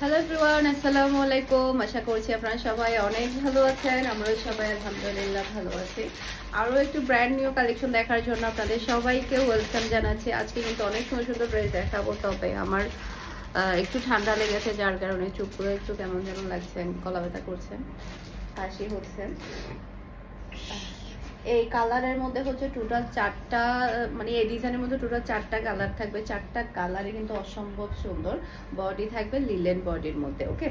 Hello everyone, আসসালামু আলাইকুম। আশা করছি আপনারা সবাই অনেক ভালো আছেন। আমরাও সবাই আলহামদুলিল্লাহ ভালো আছি। আরও একটু ব্র্যান্ড নিউ কালেকশন দেখার জন্য আপনাদের সবাইকে ওয়েলকাম জানাচ্ছি। আজকে কিন্তু অনেক সুন্দর সুন্দর ড্রেস দেখাবো, তবে আমার একটু ঠান্ডা লেগেছে, যার কারণে চুপগুলো একটু কেমন যেন লাগছে, গলা ব্যথা করছে, কাশি হচ্ছে। এই কালারের মধ্যে হচ্ছে টোটাল 4টা, মানে এই ডিজাইনের মধ্যে টোটাল 4টা কালার থাকবে। 4টা কালারই কিন্তু অসম্ভব সুন্দর। বডি থাকবে লিলেন বডির মধ্যে। ওকে,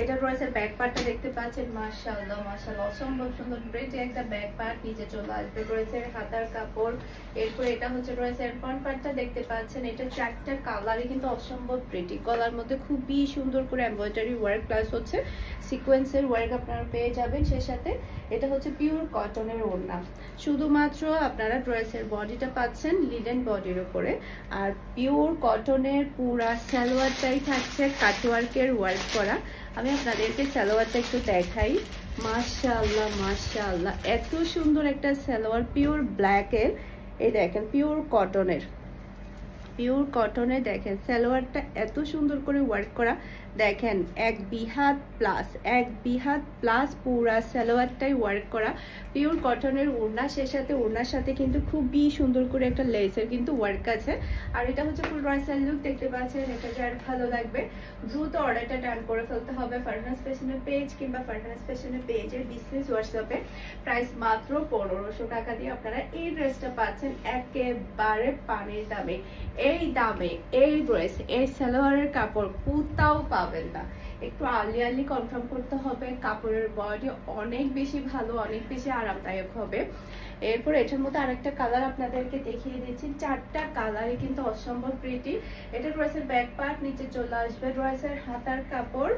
এটা রয়েছে ব্যাক পার্টটা দেখতে পাচ্ছেন, মাশাআল্লাহ মাশাআল্লাহ অসম্ভব সুন্দর প্রিটি একটা ব্যাক পার্ট। নিচে চলে আসবে রয়েছে হাতার কাপড়। এরপর এটা হচ্ছে রয়েছে ফ্রন্ট পার্টটা দেখতে পাচ্ছেন। এটা 4টা কালারই কিন্তু অসম্ভব প্রিটি। গলার মধ্যে খুবই সুন্দর করে এমব্রয়ডারি ওয়ার্ক প্লাস হচ্ছে সিকোয়েন্সের ওয়ার্ক আপনারা পেয়ে যাবেন। সেই সাথে এটা হচ্ছে পিওর কটনের ওড়না। শুধুমাত্র আপনারা ড্রেসের বডিটা পাচ্ছেন লিলেন বডির উপরে, আর পিওর কটনের পুরা সালোয়ারটাই থাকছে কাটওয়ার্কের ওয়ার্ক করা। আমি আপনাদেরকে সালোয়ারটা একটু দেখাই। মাশাআল্লাহ মাশাআল্লাহ এত সুন্দর একটা সালোয়ার, পিওর ব্ল্যাকের। এই দেখেন পিওর কটনের, পিওর কটনে দেখেন সালোয়ারটা এত সুন্দর করে ওয়ার্ক করা। দেখেন এক বিহাত প্লাস পুরা সালোয়ারটাই ওয়ার্ক করা। পিওর কটনের ওড়না, সে সাথে ওড়নার সাথে কিন্তু খুবই সুন্দর করে একটা লেসের কিন্তু ওয়ার্ক আছে। আর এটা হচ্ছে ফুল রয়্যাল লুক দেখতে পাচ্ছেন। এটা যার ভালো লাগবে দ্রুত অর্ডারটা ডান করে ফেলতে হবে ফারহানাস ফ্যাশনের পেজ কিংবা ফারহানাস ফ্যাশনের পেজের বিজনেস হোয়াটসঅ্যাপে। প্রাইস মাত্র 1500 টাকা দিয়ে আপনারা এই ড্রেসটা পাচ্ছেন একেবারে পানির দামে। এই দামে এই ড্রেস, এই সালোয়ারের কাপড় কোথাও পাবেন না। একটু আর্লি কনফার্ম করতে হবে। কাপড়ের বডি অনেক বেশি ভালো, অনেক বেশি আরামদায়ক হবে। এরপর এটার মধ্যে আরেকটা কালার আপনাদেরকে দেখিয়ে দিচ্ছি। 4টা কালারই কিন্তু অসম্ভব প্রিটি। এটা ড্রেসের ব্যাক পার্ট, নিচে চলে আসবে ড্রেসের হাতার কাপড়।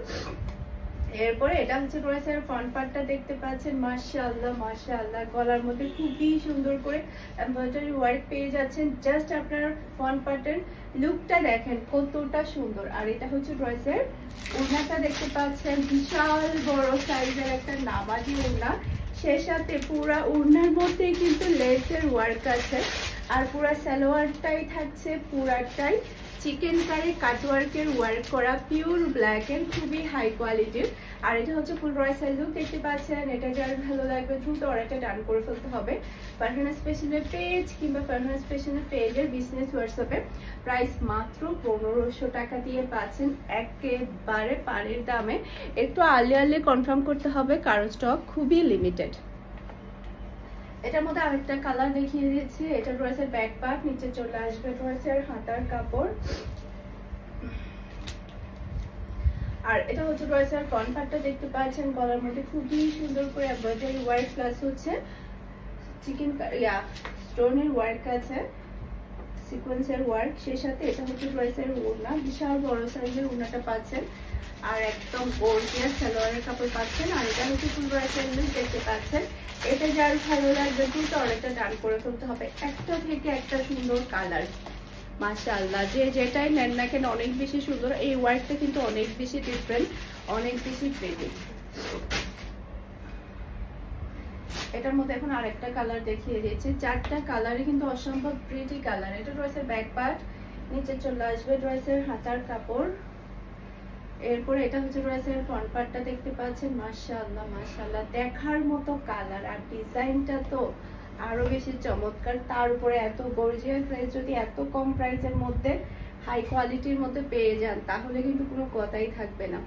এরপরে এটা হচ্ছে ড্রেসের ফ্রন্ট পার্টটা দেখতে পাচ্ছেন। মাশাআল্লাহ মাশাআল্লাহ গলার মধ্যে খুবই সুন্দর করে এমব্রয়ডারি ওয়ার্ক পেয়ে যাচ্ছেন। জাস্ট আপনারা ফ্রন্ট পার্টের লুকটা দেখেন কতটা সুন্দর। আর এটা হচ্ছে ড্রেসের ওড়নাটা দেখতে পাচ্ছেন, বিশাল বড় সাইজের একটা নামাজি ওড়না। সে সাথে পুরা ওড়নার মধ্যে কিন্তু লেসের ওয়ার্ক আছে। আর পুরা সালোয়ারটাই থাকছে পুরাটাই চিকেন কারি কাটওয়ার্কের ওয়ার্ক করা, পিওর ব্ল্যাক এন্ড খুবই হাই কোয়ালিটির। আর এটা হচ্ছে ফুল রয়্যাল লুক দেখতে পাচ্ছেন। এটা যার ভালো লাগবে দ্রুত অর্ডারটা ডান করে ফেলতে হবে ফারহানাস ফ্যাশনের পেজ কিংবা ফারহানাস ফ্যাশনের পেজের বিজনেস হোয়াটসঅ্যাপে। প্রাইস মাত্র 1500 টাকা দিয়ে পাচ্ছেন একেবারে পানির দামে। একটু আর্লি কনফার্ম করতে হবে কারণ স্টক খুবই লিমিটেড। এটার মধ্যে আরেকটা কালার দেখিয়ে দিচ্ছি। এটা ড্রেসের ব্যাক পার্ট, নিচে চলে আসবে ড্রেসের হাতার কাপড়। আর এটা হচ্ছে ড্রেসের ফ্রন্ট পার্টটা দেখতে পাচ্ছেন। গলার মধ্যে খুবই সুন্দর করে এমব্রয়ডারি ওয়ার্ক প্লাস হচ্ছে চিকেন স্টোনের ওয়ার্ক আছে, সিকোয়েন্সের ওয়ার্ক। সেই সাথে এটা হচ্ছে ড্রেসের ওড়না, বিশাল বড় সাইজের ওড়নাটা পাচ্ছেন। আর একদম গর্জিয়াস সালোয়ারের কাপড় পাচ্ছেন। আর এটা হচ্ছে ফুল রয়্যাল লুক দেখতে পাচ্ছেন। এটা যার ভালো লাগবে দ্রুত অর্ডারটা ডান করে ফেলতে হবে। একটা থেকে একটা সুন্দর কালার, মাশাআল্লাহ যে যেটাই নেন না কেন অনেক বেশি সুন্দর। এই ওয়ার্কটা কিন্তু অনেক বেশি ডিফারেন্ট, অনেক বেশি প্রিটি। এটার মধ্যে এখন আরেকটা কালার দেখিয়ে দিয়েছি। 4টা কালারই কিন্তু অসম্ভব প্রিটি কালার। এটা ড্রেসের ব্যাক পার্ট, নিচে চলে আসবে ড্রেসের হাতার কাপড়। এরপরে এটা হচ্ছে ড্রেসের ফ্রন্ট পার্টটা দেখতে পাচ্ছেন। মাশাআল্লাহ মাশাআল্লাহ দেখার মতো কালার, আর ডিজাইনটা তো আরো বেশি চমৎকার। তার উপরে এত গর্জিয়াস ড্রেস যদি এত কম প্রাইসের মধ্যে হাই কোয়ালিটির মধ্যে পেয়ে যান তাহলে কিন্তু কোনো কথাই থাকবে না।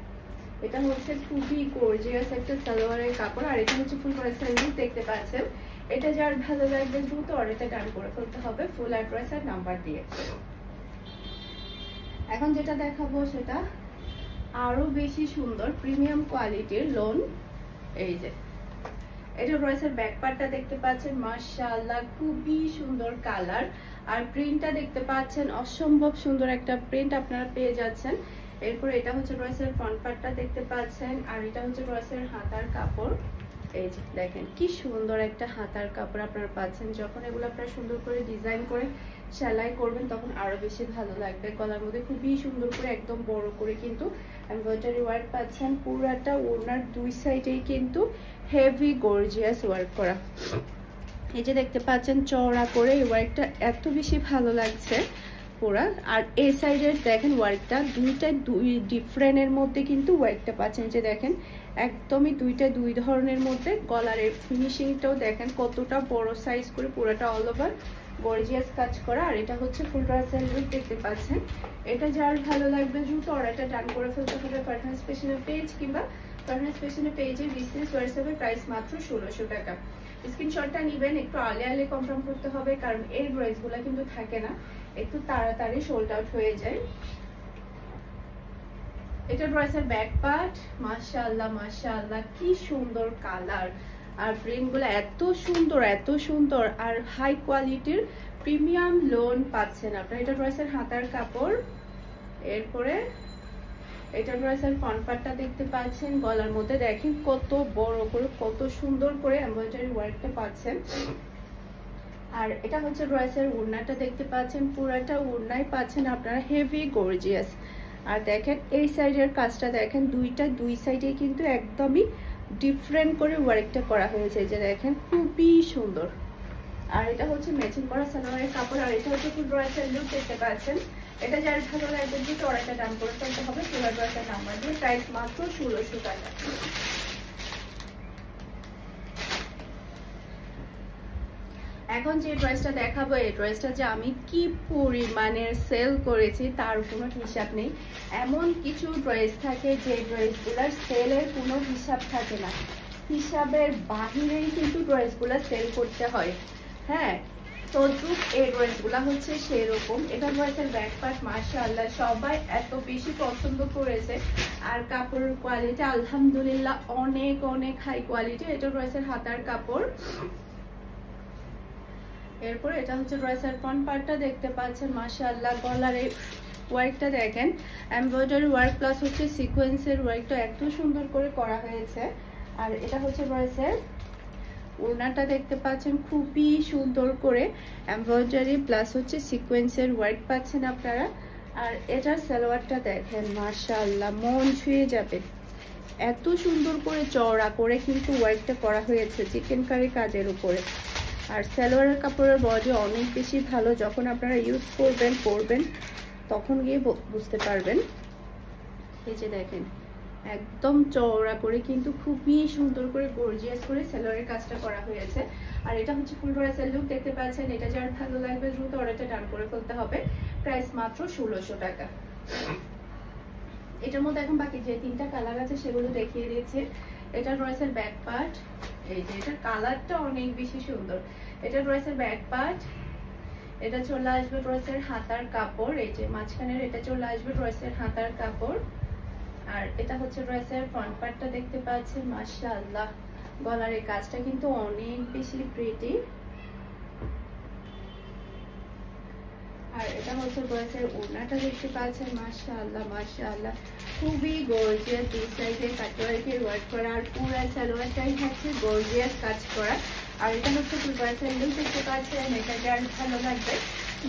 এটা হচ্ছে খুবই গর্জিয়াস একটা সালোয়ারের কাপড়। আর এটা হচ্ছে ফুল রয়্যাল লুক দেখতে পাচ্ছেন। এটা যার ভালো লাগবে দ্রুত অর্ডারটা ডান করে ফেলতে হবে ফুল অ্যাড্রেস আর নাম্বার দিয়ে। এখন যেটা দেখাবো সেটা আরো বেশি সুন্দর প্রিমিয়াম কোয়ালিটির লোন। এই যে এটা ড্রেসের ব্যাক পার্টটা দেখতে পাচ্ছেন। মাশাআল্লাহ খুবই সুন্দর কালার। আর প্রিন্টটা দেখতে পাচ্ছেন, অসম্ভব সুন্দর একটা প্রিন্ট আপনারা পেয়ে যাচ্ছেন। এরপর এটা হচ্ছে ড্রেসের ফ্রন্ট পার্টটা দেখতে পাচ্ছেন। আর এটা হচ্ছে ড্রেসের হাতার কাপড়। এই যে দেখেন কি সুন্দর একটা হাতার কাপড় আপনারা পাচ্ছেন। যখন এগুলো আপনারা সুন্দর করে ডিজাইন করে সেলাই করবেন তখন আরো বেশি ভালো লাগবে। গলার মধ্যে খুবই সুন্দর করে একদম বড় করে কিন্তু এমব্রয়ডারি ওয়ার্ক পাচ্ছেন। পুরাটা ওড়নার দুই সাইডেই কিন্তু হেভি গর্জিয়াস ওয়ার্ক করা। এই যে দেখতে পাচ্ছেন চওড়া করে এই ওয়ার্কটা এত বেশি ভালো লাগছে। পুরা। আর এই সাইডের দেখেন ওয়ার্কটা দুই ডিফারেন্টের মধ্যে কিন্তু ওয়ার্কটা পাচ্ছেন, যে দেখেন একদমই দুই ধরনের মধ্যে। গলার ফিনিশিংটাও দেখেন কতটা বড় সাইজ করে, পুরোটা অল ওভার গর্জিয়াস কাজ করা। আর এটা হচ্ছে ফুল ড্রেসের লুক দেখতে পাচ্ছেন। এটা যার ভালো লাগবে দ্রুত অর্ডারটা ডান করে ফেলতে হবে ফারহানাস ফ্যাশনের পেজ কিংবা ফারহানাস ফ্যাশনের পেজে বিজনেস হোয়াটসঅ্যাপে, প্রাইস মাত্র 1600 টাকা। স্ক্রিনশটটা নেবেন, একটু আর্লি কনফার্ম করতে হবে, কারণ এই ড্রেসগুলো কিন্তু থাকে না, একটু তাড়াতাড়ি সোল্ড আউট হয়ে যায়। এটা ড্রেসের ব্যাক পার্ট, মাশাআল্লাহ মাশাআল্লাহ কি সুন্দর কালার, আর প্রিন্টগুলো এত সুন্দর আর হাই কোয়ালিটির প্রিমিয়াম লোন পাচ্ছেন আপনারা। এটা ড্রেসের হাতার কাপড়, এরপরে এটা ড্রেসের ফ্রন্ট পার্টটা দেখতে পাচ্ছেন। গলার মধ্যে দেখেন কত বড় করে, কত সুন্দর করে এমব্রয়ডারি ওয়ার্কটা পাচ্ছেন। আর এটা হচ্ছে ড্রেসের ওড়নাটা দেখতে পাচ্ছেন, পুরাটা ওড়নাই পাচ্ছেন আপনারা হেভি গর্জিয়াস। আর দেখেন এই সাইডের কাজটা দেখেন, দুই সাইডে কিন্তু একদমই ডিফারেন্ট করে ওয়ার্কটা করা হয়েছে, যে দেখেন খুবই সুন্দর। আর এটা হচ্ছে ম্যাচিং করা সালোয়ারের কাপড়। আর এটা হচ্ছে ফুল ড্রেসের লুক দেখতে পাচ্ছেন। এটা যার ভালো লাগবে যে অর্ডারটা ডান করে ফেলতে হবে পুরো ড্রেসের নাম্বার দিয়ে, প্রাইস মাত্র 1600 টাকা। এখন যে ড্রেসটা দেখাবো, এই ড্রেসটা যে আমি কি পরিমাণের সেল করেছি তার কোনো হিসাব নেই। এমন কিছু ড্রেস থাকে যে ড্রেসগুলোর সেলের কোনো হিসাব থাকে না, হিসাবের বাহিরেই কিন্তু ড্রেসগুলো সেল করতে হয়। হ্যাঁ, তো এই ড্রেসগুলো হচ্ছে সেরকম। এটা ড্রেসের ব্যাক পার্ট মাশাআল্লাহ সবাই এত বেশি পছন্দ করেছে, আর কাপড়ের কোয়ালিটি আলহামদুলিল্লাহ অনেক হাই কোয়ালিটি। এটা ড্রেসের হাতার কাপড়, এরপর এটা হচ্ছে ড্রেসের ফ্রন্ট পার্টটা দেখতে পাচ্ছেন মাশাআল্লাহ। গলার এই ওয়ার্কটা দেখেন, এমব্রয়ডারি ওয়ার্ক প্লাস হচ্ছে সিকোয়েন্সের ওয়ার্কটা এত সুন্দর করে করা হয়েছে। আর এটা হচ্ছে ড্রেসের ওড়নাটা দেখতে পাচ্ছেন, খুবই সুন্দর করে এমব্রয়ডারি প্লাস হচ্ছে সিকোয়েন্সের ওয়ার্ক পাচ্ছেন আপনারা। আর এটার সালোয়ারটা দেখেন মাশাআল্লাহ মন ছুঁয়ে যাবে, এত সুন্দর করে চওড়া করে কিন্তু ওয়ার্কটা করা হয়েছে চিকেন কারি কাজের উপরে। আর সালোয়ারের কাপড়ের বডি অনেক বেশি ভালো, যখন আপনারা ইউজ করবেন তখন গিয়ে বুঝতে পারবেন। এই যে দেখেন একদম চওড়া করে কিন্তু খুবই সুন্দর করে গর্জিয়াস করে সালোয়ারের কাজটা করা হয়েছে। আর এটা হচ্ছে ফুল ড্রেসের লুক দেখতে পাচ্ছেন। এটা যার ভালো লাগবে দ্রুত অর্ডারটা ডান করে ফেলতে হবে, প্রাইস মাত্র 1600 টাকা। এটার মধ্যে এখন বাকি যে তিনটা কালার আছে সেগুলো দেখিয়ে দিচ্ছি। এটা ড্রেসের ব্যাক পার্ট, এই যে এটার কালারটা অনেক বেশি সুন্দর। এটা ড্রেসের ব্যাক পার্ট, এটা চলে আসবে ড্রেসের হাতার কাপড়, এই যে মাঝখানের এটা চলে আসবে ড্রেসের হাতার কাপড়। আর এটা হচ্ছে ড্রেসের ফ্রন্ট পার্টটা দেখতে পাচ্ছেন মাশাআল্লাহ। গলার এই কাজটা কিন্তু অনেক বেশি প্রিটি। আর এটা হচ্ছে ড্রেসের ওড়নাটা দেখতে পাচ্ছেন মাশাআল্লাহ মাশাআল্লাহ খুবই গর্জিয়াস, দুই সাইডে কাটওয়ার্কের ওয়ার্ক করা, আর পুরো সালোয়ারটাই থাকছে গর্জিয়াস কাজ করা। আর এটা হচ্ছে ফুল ড্রেসের লুক দেখতে পাচ্ছেন। এটা যার ভালো লাগবে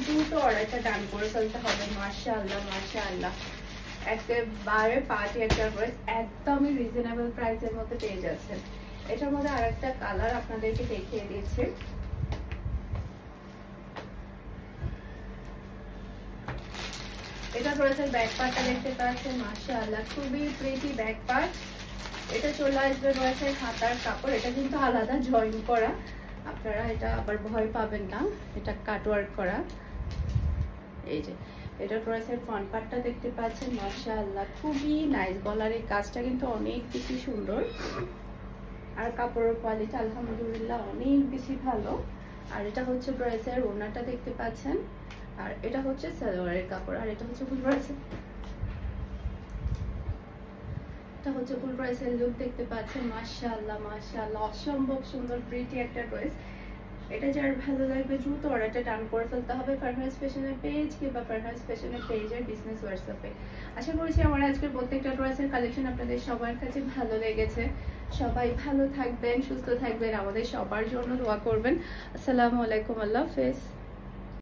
দ্রুত অর্ডারটা ডান করে ফেলতে হবে। মাশাআল্লাহ মাশাআল্লাহ একেবারে পার্টি একটা ড্রেস, একদমই রিজনেবল প্রাইসের মধ্যে পেয়ে যাচ্ছেন। এটার মধ্যে আরেকটা কালার আপনাদেরকে দেখিয়ে দিয়েছি। এটা ড্রেসের ব্যাক পার্টটা দেখতে পাচ্ছেন মাশাআল্লাহ খুবই প্রিটি ব্যাক পার্ট। এটা চলে আসবে ড্রেসের হাতার কাপড়, এটা কিন্তু আলাদা জয়েন করা, আপনারা এটা আবার ভয় পাবেন না, এটা কাটওয়ার্ক করা। এই যে এটা ড্রেসের ফ্রন্ট পার্টটা দেখতে পাচ্ছেন মাশাআল্লাহ খুবই নাইস। গলার এই কাজটা কিন্তু অনেক বেশি সুন্দর, আর কাপড়ের কোয়ালিটি আলহামদুলিল্লাহ অনেক বেশি ভালো। আর এটা হচ্ছে ড্রেসের ওড়নাটা দেখতে পাচ্ছেন, আর এটা হচ্ছে সালোয়ারের কাপড়। আর এটা হচ্ছে ফুল ড্রেসের, এটা হচ্ছে ফুল ড্রেসের লুক দেখতে পাচ্ছেন মাশাআল্লাহ মাশাআল্লাহ অসম্ভব সুন্দর প্রিটি একটা ড্রেস। এটা যার ভালো লাগবে দ্রুত অর্ডারটা ডান করে ফেলতে হবে ফারহানাস ফ্যাশনের পেজ কিংবা ফারহানাস ফ্যাশনের পেজের বিজনেস হোয়াটসঅ্যাপে। আশা করছি আমার আজকের প্রত্যেকটা ড্রেসের কালেকশন আপনাদের সবার কাছে ভালো লেগেছে। সবাই ভালো থাকবেন, সুস্থ থাকবেন, আমাদের সবার জন্য দোয়া করবেন। আসসালামু আলাইকুম, আল্লাহ হাফেজ।